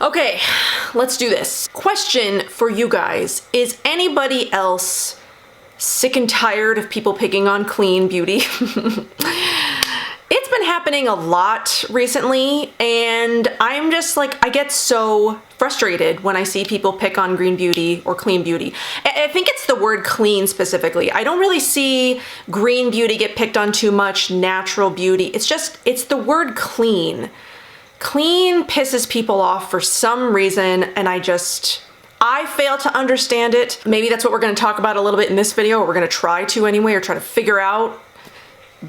Okay, let's do this. Question for you guys. Is anybody else sick and tired of people picking on clean beauty? It's been happening a lot recently, and I'm just like, I get so frustrated when I see people pick on green beauty or clean beauty. I think it's the word clean specifically. I don't really see green beauty get picked on too much, natural beauty. It's the word clean. Clean pisses people off for some reason, and I fail to understand it. Maybe that's what we're gonna talk about a little bit in this video, or we're gonna try to anyway, or try to figure out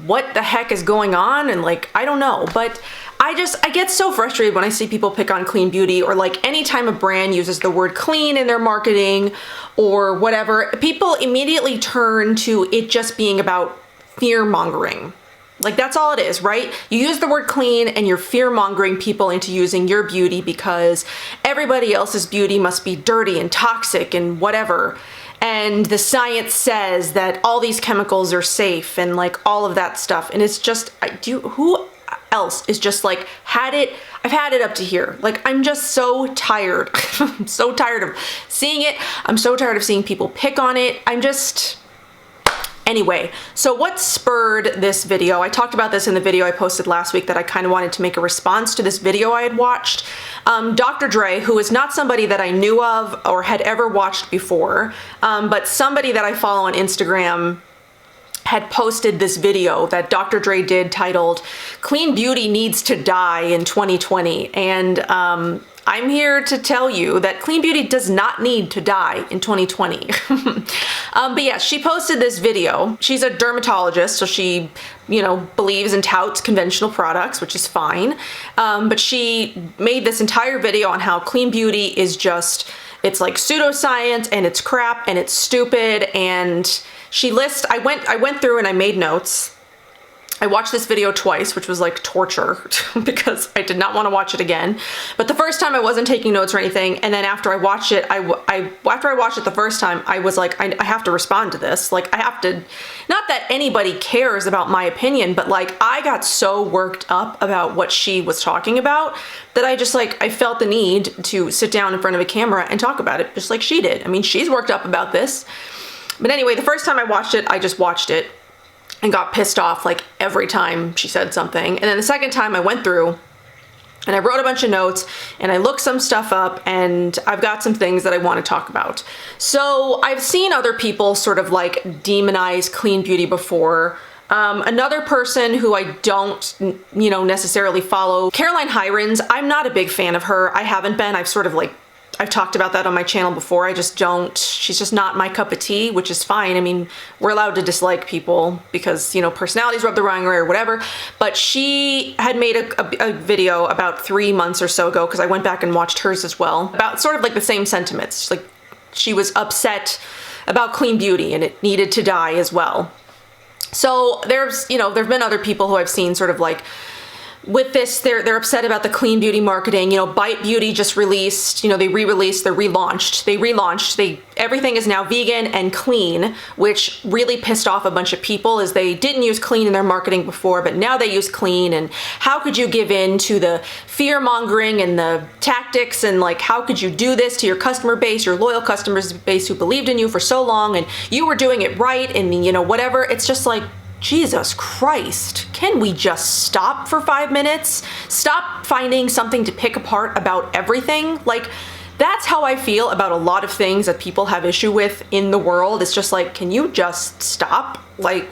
what the heck is going on, and like, I don't know, but I get so frustrated when I see people pick on clean beauty, or like anytime a brand uses the word clean in their marketing or whatever, people immediately turn to it just being about fear-mongering. Like, that's all it is, right? You use the word clean and you're fear-mongering people into using your beauty because everybody else's beauty must be dirty and toxic and whatever. And the science says that all these chemicals are safe and like all of that stuff. And it's just, who else is just like, I've had it up to here. Like, I'm just so tired. I'm so tired of seeing it. I'm so tired of seeing people pick on it. Anyway, so what spurred this video? I talked about this in the video I posted last week that I kind of wanted to make a response to this video I had watched. Dr. Dre, who is not somebody that I knew of or had ever watched before, but somebody that I follow on Instagram, had posted this video that Dr. Dre did titled "Clean Beauty Needs to Die in 2020." And I'm here to tell you that clean beauty does not need to die in 2020. But yeah, she posted this video. She's a dermatologist, so she, believes and touts conventional products, which is fine. But she made this entire video on how clean beauty is just, it's like pseudoscience and it's crap and it's stupid. And I went through and I made notes. I watched this video twice, which was like torture because I did not want to watch it again. But the first time I wasn't taking notes or anything, and then after I watched it, after I watched it the first time, I was like, I have to respond to this. Like, I have to, not that anybody cares about my opinion, but like, I got so worked up about what she was talking about that I felt the need to sit down in front of a camera and talk about it, just like she did. I mean, she's worked up about this. But anyway, the first time I watched it, I just watched it and got pissed off like every time she said something. And then the second time I went through and I wrote a bunch of notes and I looked some stuff up, and I've got some things that I want to talk about. So I've seen other people sort of like demonize clean beauty before. Another person who I don't, necessarily follow, Caroline Hirons. I'm not a big fan of her. I haven't been. I've talked about that on my channel before. She's just not my cup of tea, which is fine. I mean, we're allowed to dislike people because, personalities rub the wrong way or whatever. But she had made a video about 3 months or so ago, because I went back and watched hers as well, about sort of like the same sentiments. Like, she was upset about clean beauty and it needed to die as well. So there's been other people who I've seen sort of like, with this, they're upset about the clean beauty marketing. Bite Beauty just released, they re-released, they relaunched, everything is now vegan and clean, which really pissed off a bunch of people, as they didn't use clean in their marketing before, but now they use clean. And how could you give in to the fear mongering and the tactics, and like, how could you do this to your customer base, your loyal customers base who believed in you for so long, and you were doing it right, and whatever. It's just like, Jesus Christ, can we just stop for 5 minutes? Stop finding something to pick apart about everything? Like, that's how I feel about a lot of things that people have issue with in the world. It's just like, can you just stop? Like,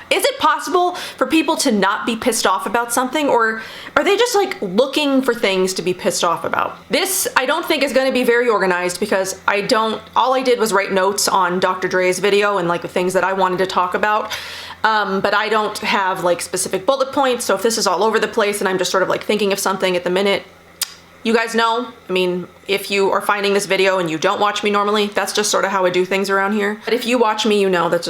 is it possible for people to not be pissed off about something, or are they just like looking for things to be pissed off about? This, I don't think, is going to be very organized, because all I did was write notes on Dr. Dre's video and like the things that I wanted to talk about. But I don't have like specific bullet points. So if this is all over the place and I'm just sort of like thinking of something at the minute, you guys know, I mean, if you are finding this video and you don't watch me normally, that's just sort of how I do things around here. But if you watch me, that's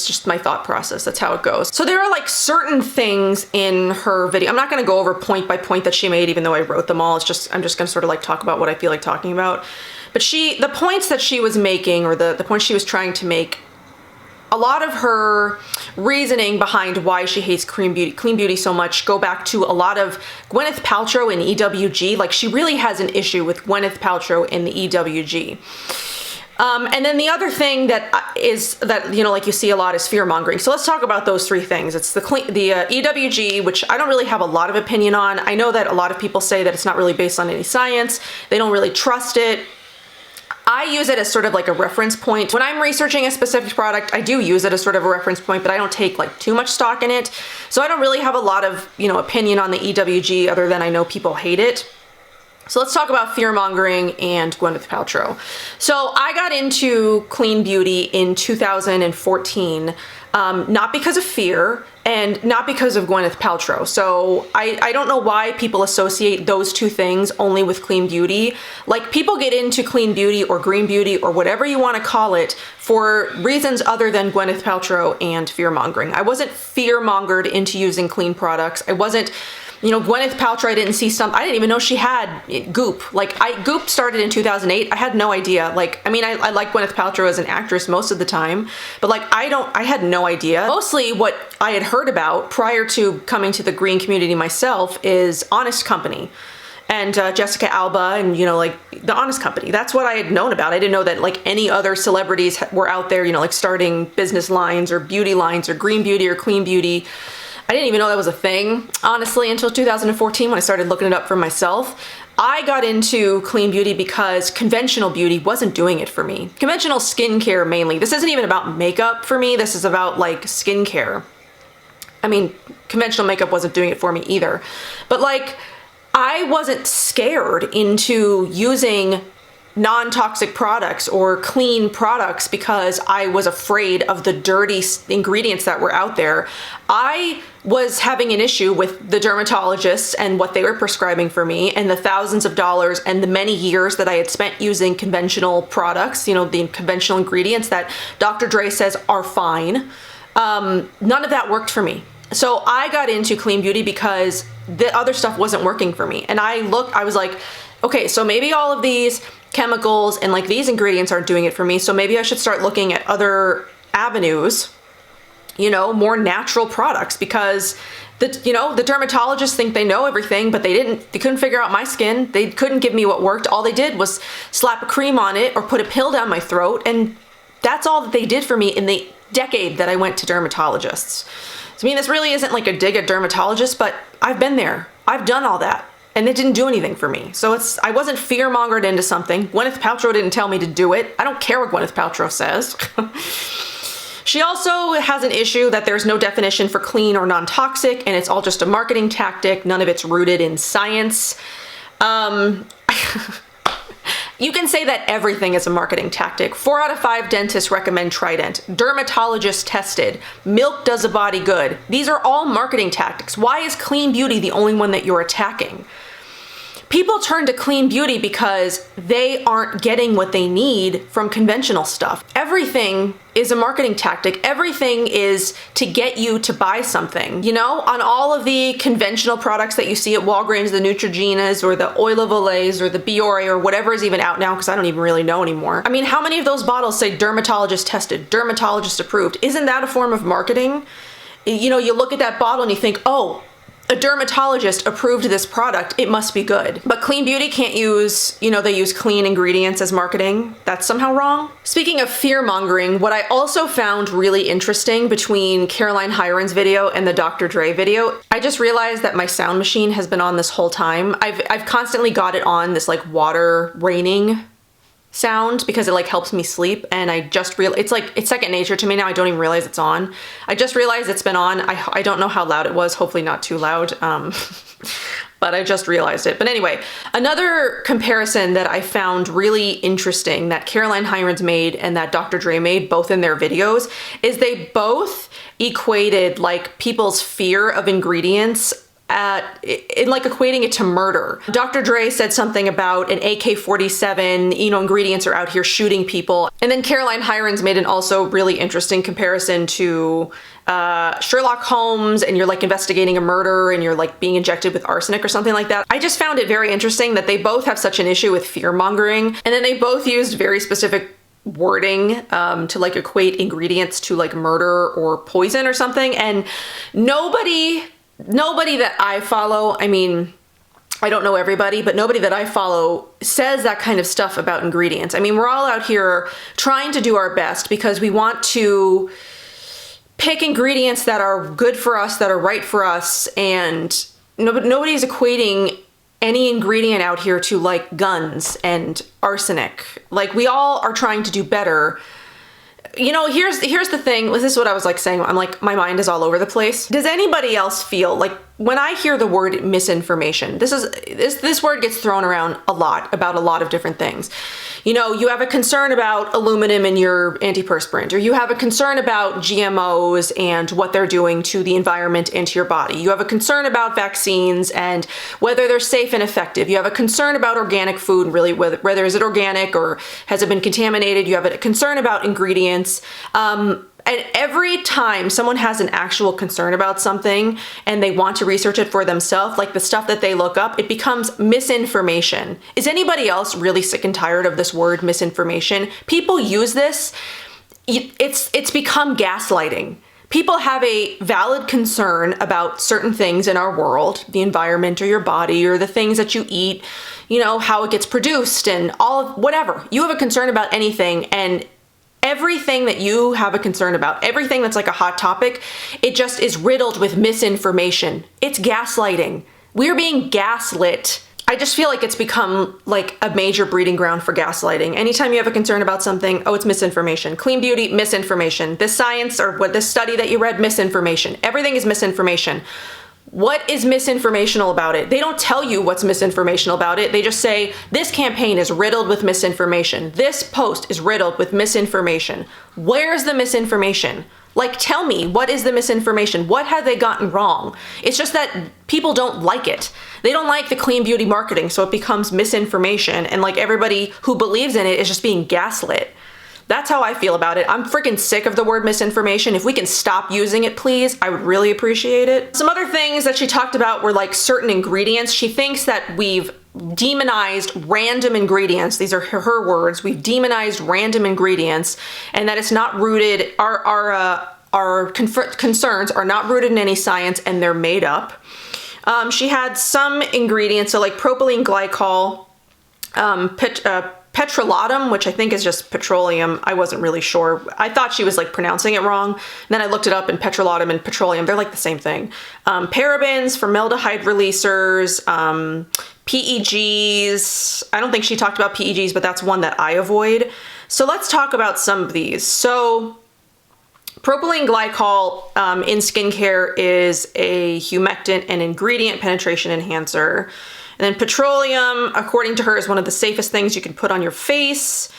just my thought process. That's how it goes. So there are like certain things in her video. I'm not going to go over point by point that she made, even though I wrote them all. I'm just going to sort of like talk about what I feel like talking about. But the points that she was making, or the points she was trying to make, a lot of her reasoning behind why she hates clean beauty so much go back to a lot of Gwyneth Paltrow in EWG. Like, she really has an issue with Gwyneth Paltrow in the EWG. And then the other thing that is that, you know, like you see a lot is fear mongering. So let's talk about those three things. It's the EWG, which I don't really have a lot of opinion on. I know that a lot of people say that it's not really based on any science. They don't really trust it. I use it as sort of like a reference point. When I'm researching a specific product, I do use it as sort of a reference point, but I don't take like too much stock in it. So I don't really have a lot of, you know, opinion on the EWG other than I know people hate it. So let's talk about fear mongering and Gwyneth Paltrow. So I got into clean beauty in 2014, not because of fear and not because of Gwyneth Paltrow. So I don't know why people associate those two things only with clean beauty. Like, people get into clean beauty or green beauty or whatever you want to call it for reasons other than Gwyneth Paltrow and fear mongering. I wasn't fear mongered into using clean products. I wasn't, you know, Gwyneth Paltrow, I didn't even know she had Goop. Like, Goop started in 2008. I had no idea. Like, I mean, I like Gwyneth Paltrow as an actress most of the time, but like, I had no idea. Mostly what I had heard about prior to coming to the green community myself is Honest Company and Jessica Alba and, you know, like the Honest Company. That's what I had known about. I didn't know that like any other celebrities were out there, you know, like starting business lines or beauty lines or green beauty or clean beauty. I didn't even know that was a thing, honestly, until 2014 when I started looking it up for myself. I got into clean beauty because conventional beauty wasn't doing it for me. Conventional skincare mainly. This isn't even about makeup for me. This is about like skincare. I mean, conventional makeup wasn't doing it for me either. But like, I wasn't scared into using non-toxic products or clean products because I was afraid of the dirty ingredients that were out there. I was having an issue with the dermatologists and what they were prescribing for me and the thousands of dollars and the many years that I had spent using conventional products, you know, the conventional ingredients that Dr. Dre says are fine. None of that worked for me. So I got into clean beauty because the other stuff wasn't working for me. And I was like, okay, so maybe all of these chemicals and like these ingredients aren't doing it for me. So maybe I should start looking at other avenues, you know, more natural products, because the dermatologists think they know everything, but they couldn't figure out my skin. They couldn't give me what worked. All they did was slap a cream on it or put a pill down my throat. And that's all that they did for me in the decade that I went to dermatologists. So I mean, this really isn't like a dig at dermatologists, but I've been there. I've done all that. And it didn't do anything for me. So I wasn't fear-mongered into something. Gwyneth Paltrow didn't tell me to do it. I don't care what Gwyneth Paltrow says. She also has an issue that there's no definition for clean or non-toxic, and it's all just a marketing tactic. None of it's rooted in science. You can say that everything is a marketing tactic. 4 out of 5 dentists recommend Trident. Dermatologists tested. Milk does a body good. These are all marketing tactics. Why is clean beauty the only one that you're attacking? People turn to clean beauty because they aren't getting what they need from conventional stuff. Everything is a marketing tactic. Everything is to get you to buy something. You know, on all of the conventional products that you see at Walgreens, the Neutrogenas or the Oil of Olay or the Biore or whatever is even out now, because I don't even really know anymore. I mean, how many of those bottles say dermatologist tested, dermatologist approved? Isn't that a form of marketing? You know, you look at that bottle and you think, oh, a dermatologist approved this product, it must be good. But clean beauty can't use, you know, they use clean ingredients as marketing. That's somehow wrong. Speaking of fear mongering, what I also found really interesting between Caroline Hirons video and the Dr. Dre video, I just realized that my sound machine has been on this whole time. I've constantly got it on this like water raining sound because it like helps me sleep, and I just realized it's second nature to me now. I don't even realize it's on. I just realized it's been on. I don't know how loud it was, hopefully not too loud, but I just realized it. But anyway, another comparison that I found really interesting that Caroline Hirons made and that Dr. Dre made, both in their videos, is they both equated like people's fear of ingredients in like equating it to murder. Dr. Dre said something about an AK-47, you know, ingredients are out here shooting people. And then Caroline Hirons made an also really interesting comparison to Sherlock Holmes, and you're like investigating a murder and you're like being injected with arsenic or something like that. I just found it very interesting that they both have such an issue with fear mongering, and then they both used very specific wording to like equate ingredients to like murder or poison or something. And nobody that I follow, I mean, I don't know everybody, but nobody that I follow says that kind of stuff about ingredients. I mean, we're all out here trying to do our best because we want to pick ingredients that are good for us, that are right for us, and nobody's equating any ingredient out here to like guns and arsenic. Like, we all are trying to do better. You know, here's the thing. This is what I was like saying. I'm like, my mind is all over the place. Does anybody else feel like when I hear the word misinformation, this word gets thrown around a lot about a lot of different things. You know, you have a concern about aluminum in your antiperspirant, or you have a concern about GMOs and what they're doing to the environment and to your body. You have a concern about vaccines and whether they're safe and effective. You have a concern about organic food, really, whether is it organic or has it been contaminated. You have a concern about ingredients. And every time someone has an actual concern about something and they want to research it for themselves, like the stuff that they look up, it becomes misinformation. Is anybody else really sick and tired of this word misinformation? People use this. It's become gaslighting. People have a valid concern about certain things in our world, the environment or your body or the things that you eat, you know, how it gets produced and all of whatever. You have a concern about anything, and everything that you have a concern about, everything that's like a hot topic, it just is riddled with misinformation. It's gaslighting. We're being gaslit. I just feel like it's become like a major breeding ground for gaslighting. Anytime you have a concern about something, oh, it's misinformation. Clean beauty, misinformation. This science or what this study that you read, misinformation. Everything is misinformation. What is misinformational about it? They don't tell you what's misinformational about it. They just say, this campaign is riddled with misinformation. This post is riddled with misinformation. Where's the misinformation? Like, tell me, what is the misinformation? What have they gotten wrong? It's just that people don't like it. They don't like the clean beauty marketing, so it becomes misinformation, and like everybody who believes in it is just being gaslit. That's how I feel about it. I'm freaking sick of the word misinformation. If we can stop using it, please, I would really appreciate it. Some other things that she talked about were like certain ingredients. She thinks that we've demonized random ingredients. These are her words. We've demonized random ingredients, and that it's not rooted, our concerns are not rooted in any science, and they're made up. She had some ingredients, so like propylene glycol, petrolatum, which I think is just petroleum. I wasn't really sure. I thought she was like pronouncing it wrong. And then I looked it up, and petrolatum and petroleum, they're like the same thing. Parabens, formaldehyde releasers, PEGs. I don't think she talked about PEGs, but that's one that I avoid. So let's talk about some of these. So propylene glycol in skincare is a humectant and ingredient penetration enhancer. And then petroleum, according to her, is one of the safest things you can put on your face.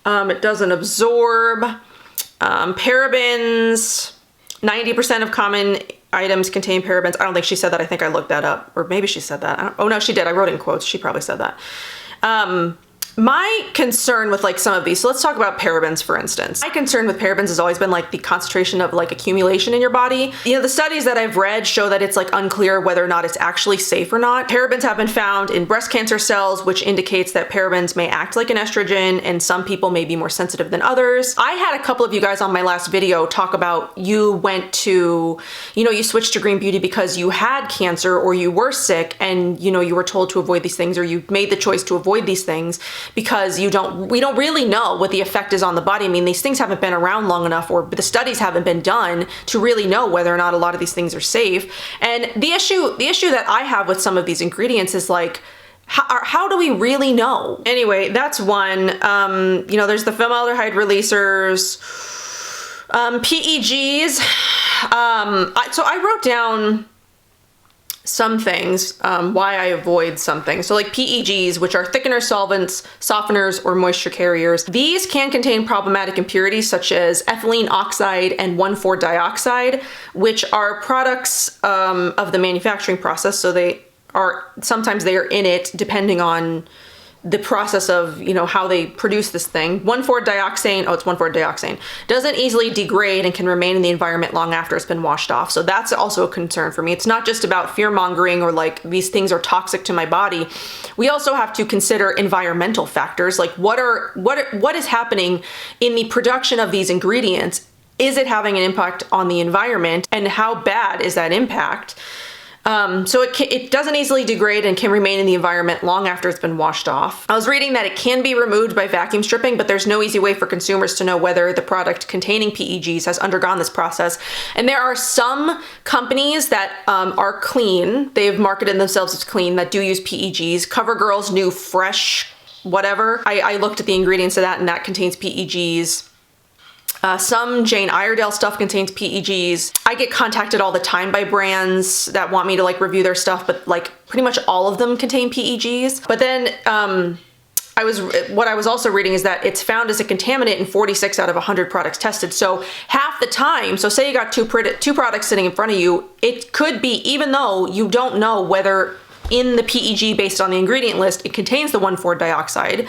It doesn't absorb. Parabens, 90% of common items contain parabens. I don't think she said that. I think I looked that up. Or maybe she said that. Oh, no, she did. I wrote it in quotes. She probably said that. My concern with like some of these, so let's talk about parabens, for instance. My concern with parabens has always been like the concentration of like accumulation in your body. You know, the studies that I've read show that it's like unclear whether or not it's actually safe or not. Parabens have been found in breast cancer cells, which indicates that parabens may act like an estrogen, and some people may be more sensitive than others. I had a couple of you guys on my last video talk about you went to, you know, you switched to green beauty because you had cancer or you were sick, and you know, you were told to avoid these things, or you made the choice to avoid these things because we don't really know what the effect is on the body. I mean, these things haven't been around long enough, or the studies haven't been done to really know whether or not a lot of these things are safe. And the issue that I have with some of these ingredients is like, how do we really know? Anyway, that's one. You know, there's the formaldehyde releasers, PEGs. So I wrote down some things, why I avoid some things. So like PEGs, which are thickeners, solvents, softeners, or moisture carriers. These can contain problematic impurities such as ethylene oxide and 1,4-dioxide, which are products of the manufacturing process. So sometimes they are in it depending on the process of, how they produce this thing. 1,4-dioxane, it's 1,4-dioxane, doesn't easily degrade and can remain in the environment long after it's been washed off. So that's also a concern for me. It's not just about fear mongering or like these things are toxic to my body. We also have to consider environmental factors, like what is happening in the production of these ingredients. Is it having an impact on the environment, and how bad is that impact? So it doesn't easily degrade and can remain in the environment long after it's been washed off. I was reading that it can be removed by vacuum stripping, but there's no easy way for consumers to know whether the product containing PEGs has undergone this process. And there are some companies that are clean. They've marketed themselves as clean that do use PEGs. CoverGirl's new Fresh whatever. I looked at the ingredients of that, and that contains PEGs. Some Jane Iredale stuff contains PEGs. I get contacted all the time by brands that want me to like review their stuff, but like pretty much all of them contain PEGs. But then what I was also reading is that it's found as a contaminant in 46 out of 100 products tested. So half the time, so say you got two products sitting in front of you, it could be, even though you don't know whether in the PEG based on the ingredient list it contains the 1,4-dioxide,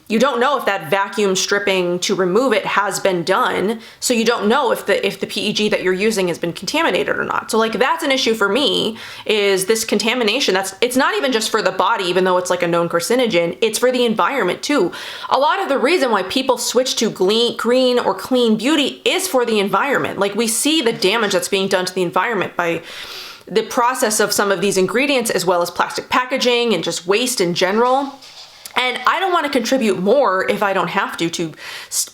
you don't know if that vacuum stripping to remove it has been done, so you don't know if the PEG that you're using has been contaminated or not. So like that's an issue for me, is this contamination. It's not even just for the body, even though it's like a known carcinogen, it's for the environment too. A lot of the reason why people switch to green or clean beauty is for the environment. Like we see the damage that's being done to the environment by the process of some of these ingredients, as well as plastic packaging and just waste in general. And I don't want to contribute more if I don't have to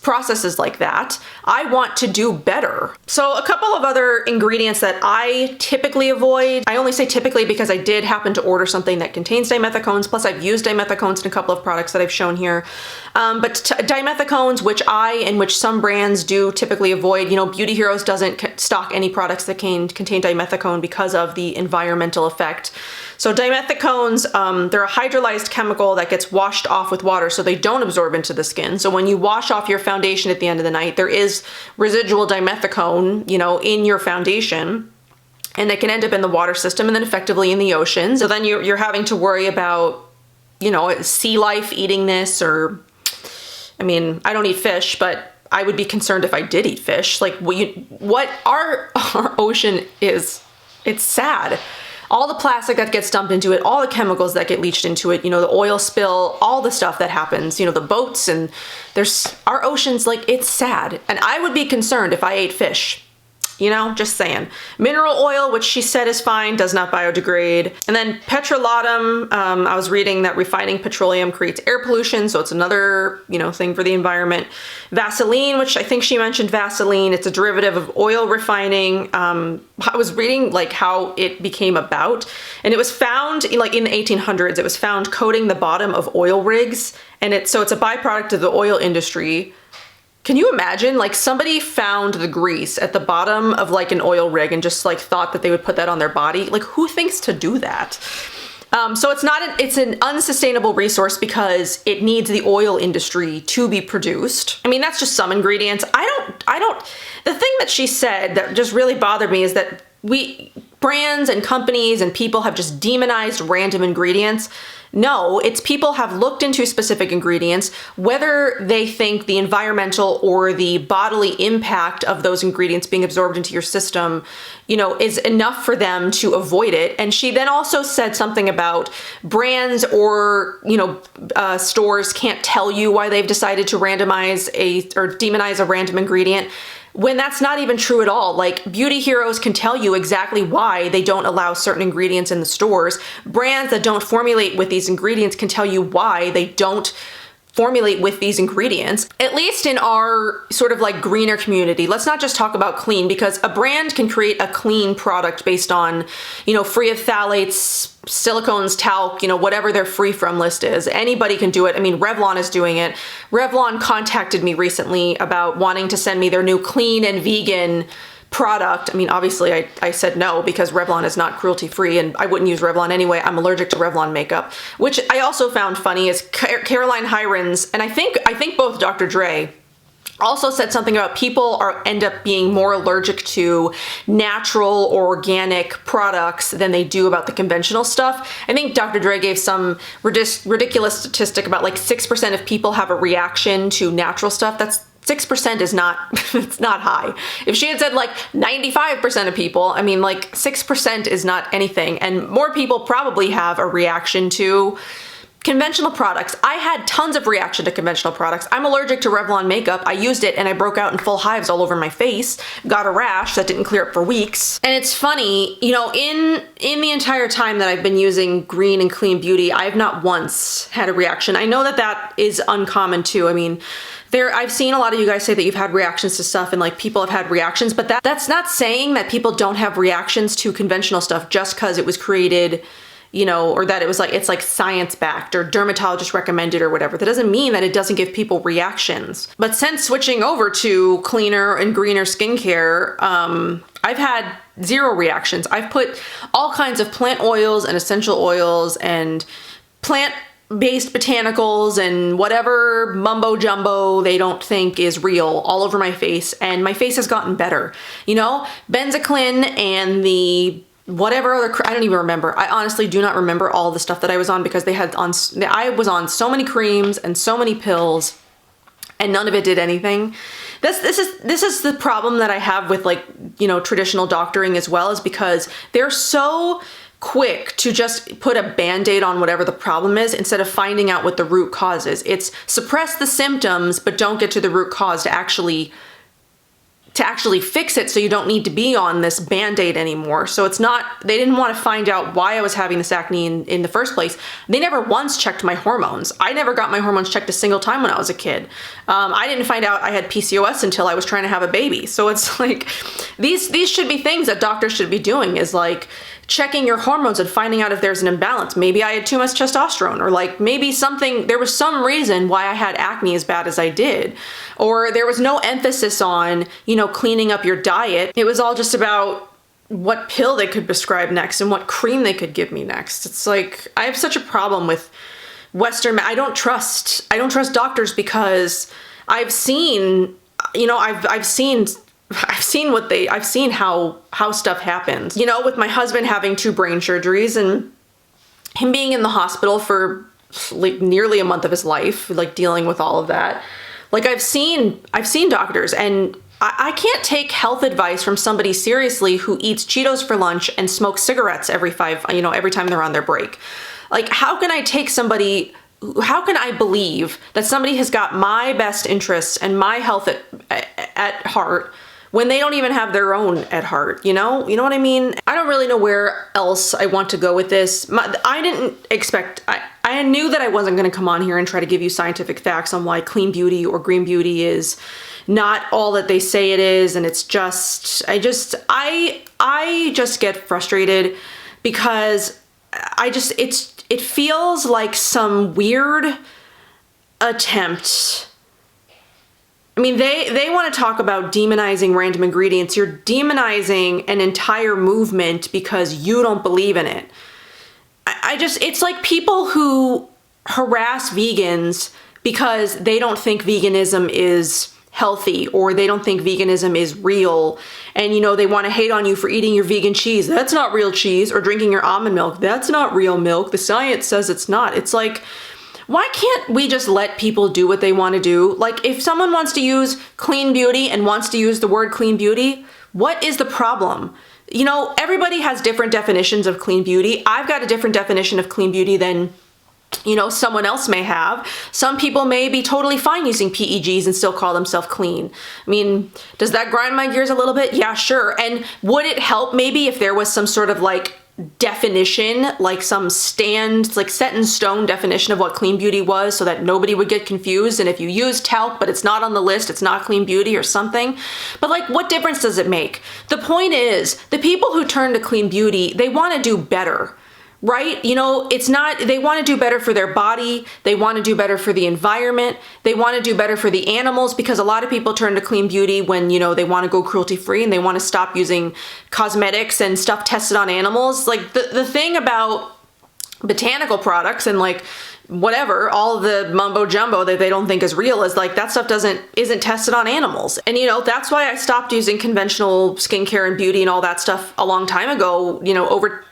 processes like that. I want to do better. So a couple of other ingredients that I typically avoid. I only say typically because I did happen to order something that contains dimethicones, plus I've used dimethicones in a couple of products that I've shown here. But dimethicones, which some brands do typically avoid. Beauty Heroes doesn't stock any products that contain dimethicone because of the environmental effect. So dimethicones, they're a hydrolyzed chemical that gets washed off with water, so they don't absorb into the skin. So when you wash off your foundation at the end of the night, there is residual dimethicone, in your foundation, and they can end up in the water system and then effectively in the ocean. So then you're having to worry about, sea life eating this, or, I don't eat fish, but I would be concerned if I did eat fish. Like what our ocean is, it's sad. All the plastic that gets dumped into it, all the chemicals that get leached into it, the oil spill, all the stuff that happens, the boats, and our ocean's like, it's sad. And I would be concerned if I ate fish. Just saying. Mineral oil, which she said is fine, does not biodegrade. And then petrolatum, I was reading that refining petroleum creates air pollution, so it's another, thing for the environment. Vaseline, which I think she mentioned Vaseline, it's a derivative of oil refining. I was reading like how it became about, and it was found like in the 1800s, it was found coating the bottom of oil rigs, and so it's a byproduct of the oil industry. Can you imagine, like somebody found the grease at the bottom of like an oil rig and just like thought that they would put that on their body? Like who thinks to do that? So it's an unsustainable resource because it needs the oil industry to be produced. That's just some ingredients. The thing that she said that just really bothered me is that brands and companies and people have just demonized random ingredients. No, it's people have looked into specific ingredients, whether they think the environmental or the bodily impact of those ingredients being absorbed into your system, is enough for them to avoid it. And she then also said something about brands or, stores can't tell you why they've decided to demonize a random ingredient, when that's not even true at all. Like Beauty Heroes can tell you exactly why they don't allow certain ingredients in the stores. Brands that don't formulate with these ingredients can tell you why they don't formulate with these ingredients, at least in our sort of like greener community. Let's not just talk about clean, because a brand can create a clean product based on, free of phthalates, silicones, talc, whatever their free from list is. Anybody can do it. Revlon is doing it. Revlon contacted me recently about wanting to send me their new clean and vegan product. Obviously I said no, because Revlon is not cruelty free and I wouldn't use Revlon anyway. I'm allergic to Revlon makeup. Which I also found funny is Caroline Hirons, and I think both Dr. Dre also said something about people end up being more allergic to natural or organic products than they do about the conventional stuff. I think Dr. Dre gave some ridiculous statistic about like 6% of people have a reaction to natural stuff. That's 6% is not, it's not high. If she had said like 95% of people, I mean like 6% is not anything. And more people probably have a reaction to conventional products. I had tons of reaction to conventional products. I'm allergic to Revlon makeup. I used it and I broke out in full hives all over my face, got a rash that didn't clear up for weeks. And it's funny, you know, in the entire time that I've been using green and clean beauty, I've not once had a reaction. I know that that is uncommon too. I mean, I've seen a lot of you guys say that you've had reactions to stuff and like people have had reactions, but that's not saying that people don't have reactions to conventional stuff just because it was created, you know, or that it was like, it's like science backed or dermatologist recommended or whatever. That doesn't mean that it doesn't give people reactions. But since switching over to cleaner and greener skincare, I've had zero reactions. I've put all kinds of plant oils and essential oils and plant-based botanicals and whatever mumbo jumbo they don't think is real all over my face, and my face has gotten better. You know, benzocaine and the whatever other, I don't even remember. I honestly do not remember all the stuff that I was on because I was on so many creams and so many pills and none of it did anything. This is the problem that I have with, like, you know, traditional doctoring as well, is because they're so quick to just put a band-aid on whatever the problem is instead of finding out what the root cause is. It's suppress the symptoms but don't get to the root cause to actually fix it, so you don't need to be on this band-aid anymore. So it's not, they didn't want to find out why I was having this acne in the first place. They never once checked my hormones. I never got my hormones checked a single time when I was a kid. I didn't find out I had PCOS until I was trying to have a baby. So it's like, these should be things that doctors should be doing, is like checking your hormones and finding out if there's an imbalance. Maybe I had too much testosterone, or like maybe there was some reason why I had acne as bad as I did, or there was no emphasis on, you know, cleaning up your diet. It was all just about what pill they could prescribe next and what cream they could give me next. It's like, I have such a problem with Western, I don't trust doctors because I've seen, you know, I've seen how stuff happens. You know, with my husband having 2 brain surgeries and him being in the hospital for like nearly a month of his life, like dealing with all of that. Like I've seen doctors, and I can't take health advice from somebody seriously who eats Cheetos for lunch and smokes cigarettes every time they're on their break. Like, how can I believe that somebody has got my best interests and my health at heart when they don't even have their own at heart, you know what I mean? I don't really know where else I want to go with this. I didn't expect, I knew that I wasn't gonna come on here and try to give you scientific facts on why clean beauty or green beauty is not all that they say it is. And it's just, I just get frustrated because it feels like some weird attempt. I mean, they want to talk about demonizing random ingredients. You're demonizing an entire movement because you don't believe in it. It's like people who harass vegans because they don't think veganism is healthy, or they don't think veganism is real. And, you know, they want to hate on you for eating your vegan cheese. That's not real cheese. Or drinking your almond milk. That's not real milk. The science says it's not. It's like, why can't we just let people do what they want to do? Like, if someone wants to use clean beauty and wants to use the word clean beauty, what is the problem? You know, everybody has different definitions of clean beauty. I've got a different definition of clean beauty than, you know, someone else may have. Some people may be totally fine using PEGs and still call themselves clean. I mean, does that grind my gears a little bit? Yeah, sure. And would it help maybe if there was some sort of like definition, like some set in stone definition of what clean beauty was, so that nobody would get confused, and if you use talc but it's not on the list, it's not clean beauty or something. But like, what difference does it make? The point is, the people who turn to clean beauty, they want to do better. Right? You know, it's not, they want to do better for their body. They want to do better for the environment. They want to do better for the animals, because a lot of people turn to clean beauty when, you know, they want to go cruelty free and they want to stop using cosmetics and stuff tested on animals. Like the thing about botanical products and like whatever, all the mumbo jumbo that they don't think is real is like that stuff isn't tested on animals. And you know, that's why I stopped using conventional skincare and beauty and all that stuff a long time ago, you know, over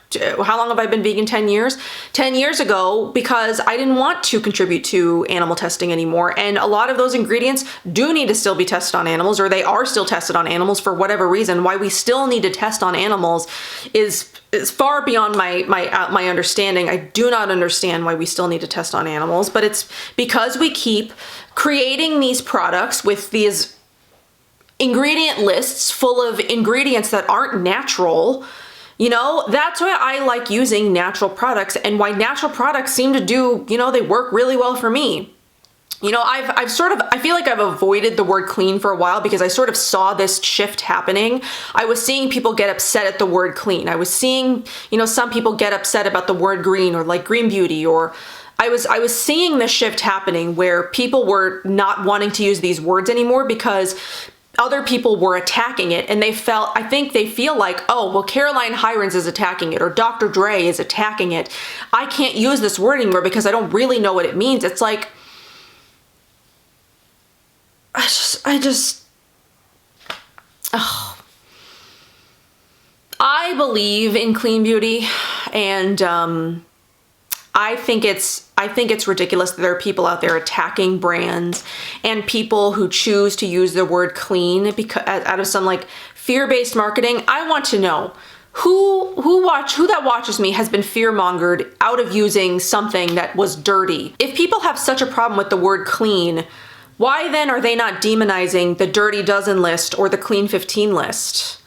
how long have I been vegan? 10 years? 10 years ago, because I didn't want to contribute to animal testing anymore. And a lot of those ingredients do need to still be tested on animals, or they are still tested on animals for whatever reason. Why we still need to test on animals is far beyond my understanding. I do not understand why we still need to test on animals, but it's because we keep creating these products with these ingredient lists full of ingredients that aren't natural. You know, that's why I like using natural products, and why natural products seem to do, you know, they work really well for me. You know, I feel like I've avoided the word clean for a while because I sort of saw this shift happening. I was seeing people get upset at the word clean. I was seeing, you know, some people get upset about the word green, or like green beauty, or I was seeing the shift happening where people were not wanting to use these words anymore because other people were attacking it, and I think they feel like, oh, well, Caroline Hirons is attacking it, or Dr. Dre is attacking it. I can't use this word anymore because I don't really know what it means. It's like, I believe in clean beauty, and I think it's ridiculous that there are people out there attacking brands and people who choose to use the word clean because out of some like fear-based marketing. I want to know who that watches me has been fear-mongered out of using something that was dirty. If people have such a problem with the word clean, why then are they not demonizing the Dirty Dozen list or the Clean 15 list?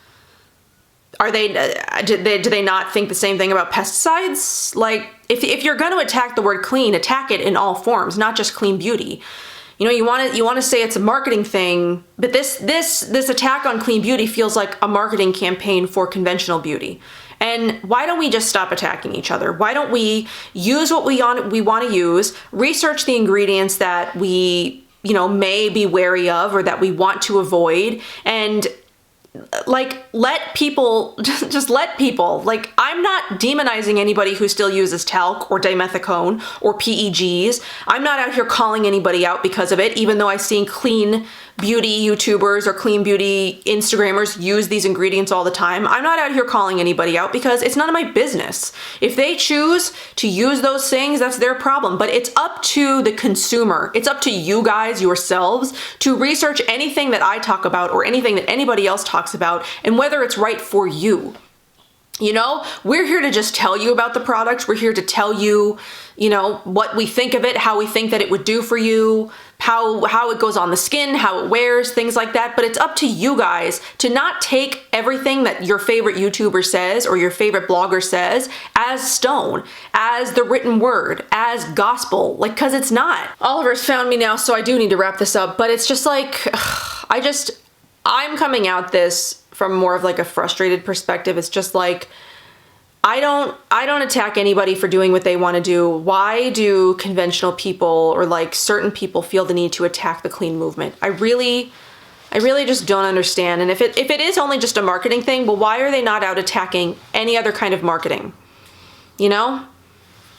Are they, do they not think the same thing about pesticides? Like, if you're going to attack the word clean, attack it in all forms, not just clean beauty. You know, you want to say it's a marketing thing, but this attack on clean beauty feels like a marketing campaign for conventional beauty. And why don't we just stop attacking each other? Why don't we use what we want to use, research the ingredients that we, you know, may be wary of or that we want to avoid, and like let people like, I'm not demonizing anybody who still uses talc or dimethicone or PEGs. I'm not out here calling anybody out because of it, even though I've seen clean beauty YouTubers or clean beauty Instagrammers use these ingredients all the time. I'm not out here calling anybody out because it's none of my business. If they choose to use those things, that's their problem. But it's up to the consumer. It's up to you guys yourselves to research anything that I talk about or anything that anybody else talks about, and whether it's right for you. You know, we're here to just tell you about the product. We're here to tell you, you know, what we think of it, how we think that it would do for you, how it goes on the skin, how it wears, things like that. But it's up to you guys to not take everything that your favorite YouTuber says or your favorite blogger says as stone, as the written word, as gospel, like, cause it's not. Oliver's found me now, so I do need to wrap this up, but it's just like, I'm coming out this from more of like a frustrated perspective. It's just like, I don't attack anybody for doing what they want to do. Why do conventional people or like certain people feel the need to attack the clean movement? I really just don't understand. And if it is only just a marketing thing, well, why are they not out attacking any other kind of marketing? You know?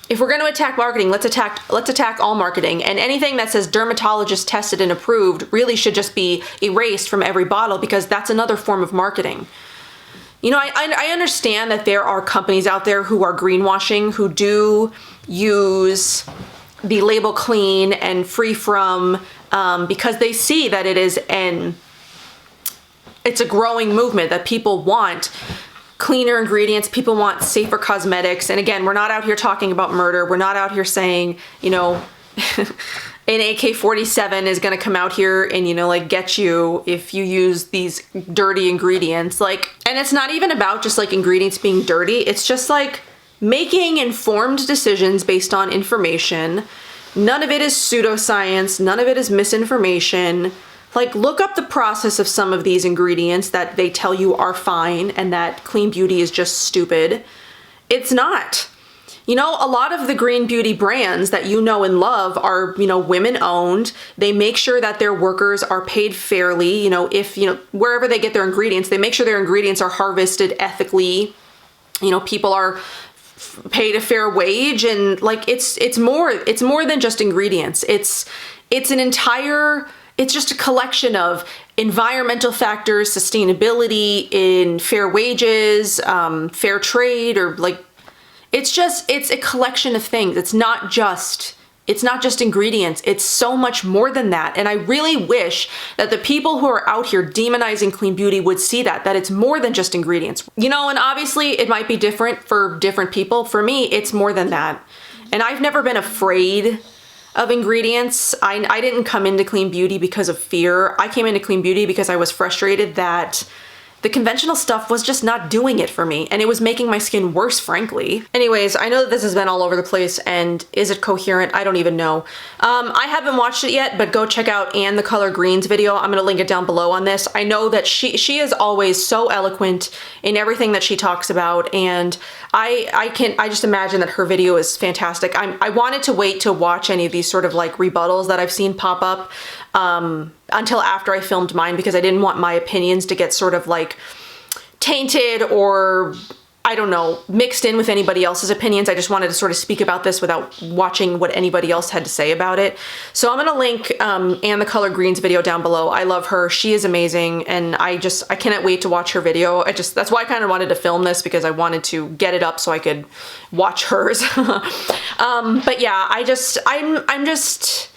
If we're going to attack marketing, let's attack all marketing, and anything that says dermatologist tested and approved really should just be erased from every bottle, because that's another form of marketing. You know, I understand that there are companies out there who are greenwashing, who do use the label clean and free from because they see that it's a growing movement, that people want cleaner ingredients, people want safer cosmetics. And again, we're not out here talking about murder. We're not out here saying, you know, an AK-47 is going to come out here and, you know, like get you if you use these dirty ingredients. Like, and it's not even about just like ingredients being dirty. It's just like making informed decisions based on information. None of it is pseudoscience. None of it is misinformation. Like, look up the process of some of these ingredients that they tell you are fine and that clean beauty is just stupid. It's not. You know, a lot of the green beauty brands that you know and love are, you know, women owned. They make sure that their workers are paid fairly. You know, if, you know, wherever they get their ingredients, they make sure their ingredients are harvested ethically. You know, people are paid a fair wage, and like it's more than just ingredients. It's just a collection of environmental factors, sustainability, in fair wages, fair trade, or like it's a collection of things. It's not just ingredients. It's so much more than that. And I really wish that the people who are out here demonizing clean beauty would see that it's more than just ingredients. You know, and obviously it might be different for different people. For me, it's more than that. And I've never been afraid of ingredients. I didn't come into clean beauty because of fear. I came into clean beauty because I was frustrated that the conventional stuff was just not doing it for me, and it was making my skin worse, frankly. Anyways, I know that this has been all over the place, and is it coherent? I don't even know. I haven't watched it yet, but go check out Anne the Color Greens video. I'm gonna link it down below on this. I know that she is always so eloquent in everything that she talks about, and I just imagine that her video is fantastic. I wanted to wait to watch any of these sort of like rebuttals that I've seen pop up until after I filmed mine, because I didn't want my opinions to get sort of like tainted or, I don't know, mixed in with anybody else's opinions. I just wanted to sort of speak about this without watching what anybody else had to say about it. So I'm gonna link Anne the Color Greens video down below. I love her. She is amazing, and I cannot wait to watch her video. That's why I kind of wanted to film this, because I wanted to get it up so I could watch hers. But yeah, I'm just,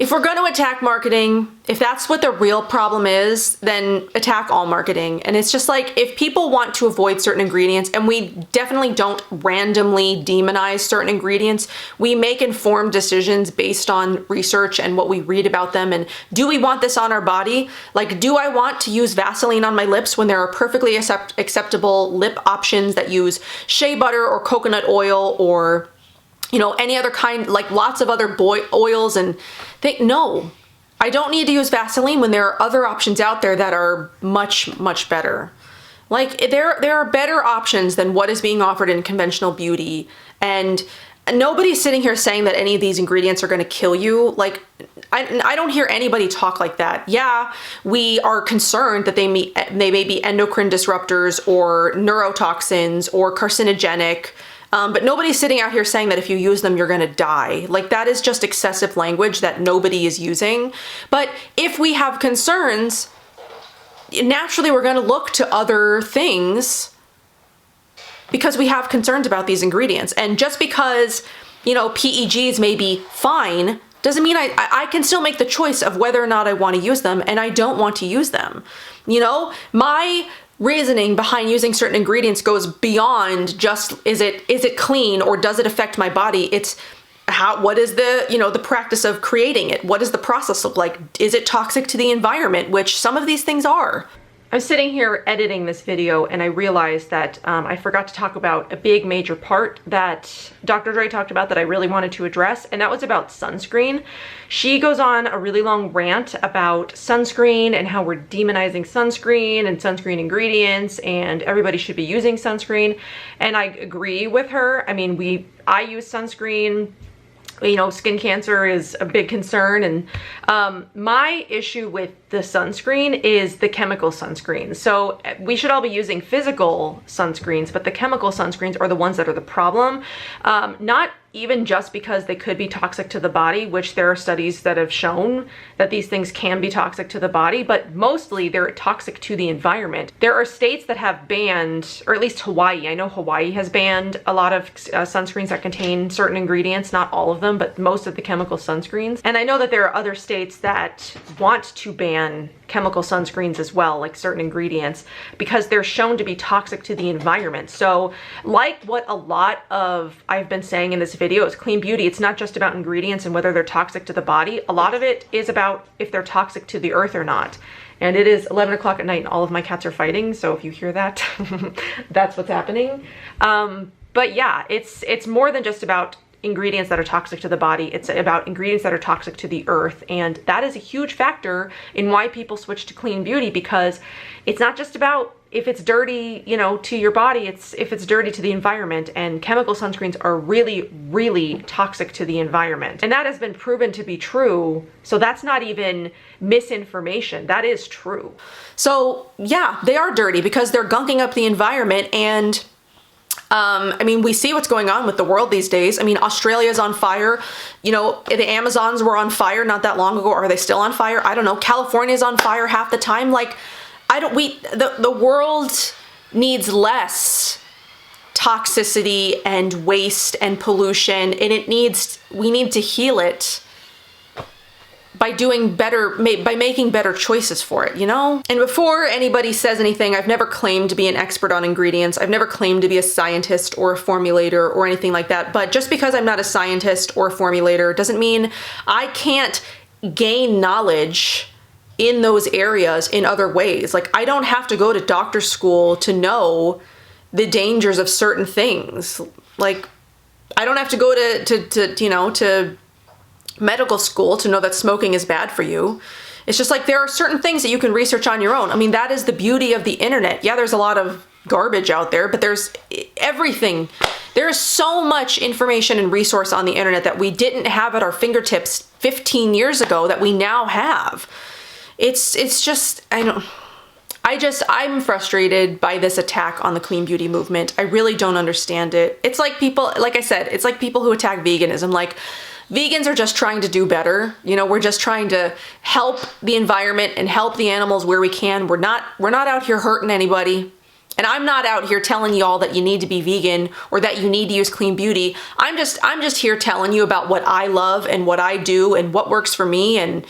if we're going to attack marketing, if that's what the real problem is, then attack all marketing. And it's just like, if people want to avoid certain ingredients, and we definitely don't randomly demonize certain ingredients, we make informed decisions based on research and what we read about them. And do we want this on our body? Like, do I want to use Vaseline on my lips when there are perfectly acceptable lip options that use shea butter or coconut oil, or you know, any other kind, like lots of other oils and no, I don't need to use Vaseline when there are other options out there that are much, much better. Like there are better options than what is being offered in conventional beauty, and nobody's sitting here saying that any of these ingredients are going to kill you. Like I don't hear anybody talk like that. Yeah, we are concerned that they may be endocrine disruptors or neurotoxins or carcinogenic. But nobody's sitting out here saying that if you use them, you're gonna die. Like, that is just excessive language that nobody is using. But if we have concerns, naturally we're gonna look to other things because we have concerns about these ingredients. And just because, you know, PEGs may be fine, doesn't mean I can still make the choice of whether or not I want to use them, and I don't want to use them. You know, my reasoning behind using certain ingredients goes beyond just is it clean or does it affect my body. It's what is the, you know, the practice of creating it? What does the process look like? Is it toxic to the environment, which some of these things are? I'm sitting here editing this video, and I realized that I forgot to talk about a big major part that Dr. Dre talked about that I really wanted to address, and that was about sunscreen. She goes on a really long rant about sunscreen and how we're demonizing sunscreen and sunscreen ingredients, and everybody should be using sunscreen. And I agree with her. I mean, I use sunscreen. You know, skin cancer is a big concern, and my issue with the sunscreen is the chemical sunscreen. So we should all be using physical sunscreens, but the chemical sunscreens are the ones that are the problem. Not even just because they could be toxic to the body, which there are studies that have shown that these things can be toxic to the body, but mostly they're toxic to the environment. There are states that have banned, or at least Hawaii. I know Hawaii has banned a lot of sunscreens that contain certain ingredients, not all of them, but most of the chemical sunscreens. And I know that there are other states that want to ban chemical sunscreens as well, like certain ingredients, because they're shown to be toxic to the environment. So like what a lot of I've been saying in this video is clean beauty, it's not just about ingredients and whether they're toxic to the body. A lot of it is about if they're toxic to the earth or not. And it is 11 o'clock at night and all of my cats are fighting, so if you hear that, that's what's happening. But yeah, it's more than just about ingredients that are toxic to the body. It's about ingredients that are toxic to the earth, and that is a huge factor in why people switch to clean beauty, because it's not just about if it's dirty, you know, to your body, it's if it's dirty to the environment, and chemical sunscreens are really, really toxic to the environment. And that has been proven to be true. So that's not even misinformation. That is true. So yeah, they are dirty because they're gunking up the environment, and I mean, we see what's going on with the world these days. I mean, Australia's on fire. You know, the Amazons were on fire not that long ago. Are they still on fire? I don't know. California's on fire half the time. Like, the world needs less toxicity and waste and pollution, and we need to heal it by doing better, by making better choices for it, you know? And before anybody says anything, I've never claimed to be an expert on ingredients. I've never claimed to be a scientist or a formulator or anything like that. But just because I'm not a scientist or a formulator doesn't mean I can't gain knowledge in those areas in other ways. Like, I don't have to go to doctor school to know the dangers of certain things. Like, I don't have to go to medical school to know that smoking is bad for you. It's just like there are certain things that you can research on your own. I mean, that is the beauty of the internet. Yeah, there's a lot of garbage out there, but there's everything. There is so much information and resource on the internet that we didn't have at our fingertips 15 years ago that we now have. It's just, I'm frustrated by this attack on the clean beauty movement. I really don't understand it. It's like people, like I said, it's like people who attack veganism. Like, vegans are just trying to do better. You know, we're just trying to help the environment and help the animals where we can. We're not out here hurting anybody. And I'm not out here telling y'all that you need to be vegan or that you need to use clean beauty. I'm just here telling you about what I love and what I do and what works for me. And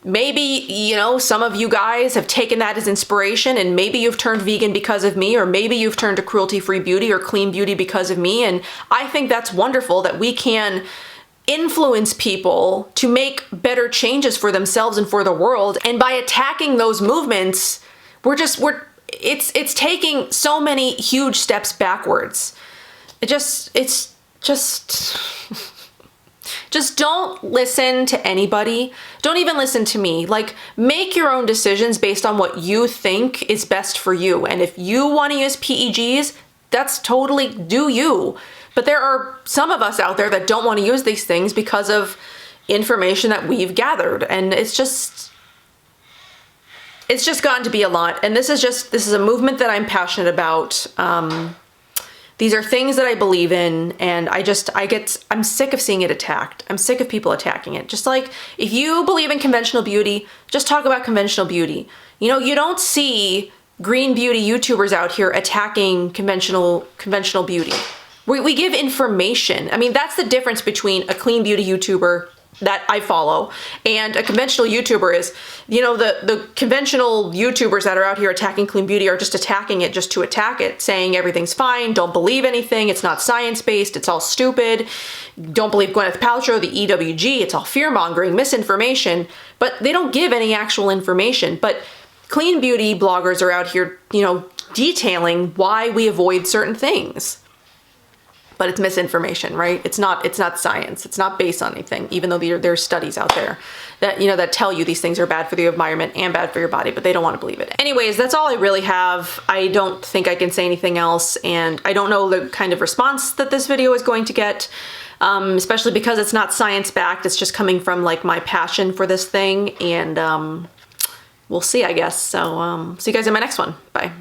maybe, you know, some of you guys have taken that as inspiration, and maybe you've turned vegan because of me, or maybe you've turned to cruelty-free beauty or clean beauty because of me. And I think that's wonderful that we can influence people to make better changes for themselves and for the world. And by attacking those movements, it's taking so many huge steps backwards. Just don't listen to anybody. Don't even listen to me. Like, make your own decisions based on what you think is best for you. And if you want to use PEGs, that's totally do you. But there are some of us out there that don't want to use these things because of information that we've gathered. And it's just gotten to be a lot. And this is a movement that I'm passionate about. These are things that I believe in, and I'm sick of seeing it attacked. I'm sick of people attacking it. Just like, if you believe in conventional beauty, just talk about conventional beauty. You know, you don't see green beauty YouTubers out here attacking conventional beauty. We give information. I mean, that's the difference between a clean beauty YouTuber that I follow and a conventional YouTuber is, you know, the conventional YouTubers that are out here attacking clean beauty are just attacking it just to attack it, saying everything's fine, don't believe anything, it's not science-based, it's all stupid, don't believe Gwyneth Paltrow, the EWG, it's all fear-mongering, misinformation, but they don't give any actual information. But clean beauty bloggers are out here, you know, detailing why we avoid certain things. But it's misinformation, right? It's not science. It's not based on anything, even though there are studies out there that, you know, that tell you these things are bad for the environment and bad for your body, but they don't want to believe it. Anyways, that's all I really have. I don't think I can say anything else, and I don't know the kind of response that this video is going to get, especially because it's not science-backed. It's just coming from, like, my passion for this thing, and we'll see, I guess. So, see you guys in my next one. Bye.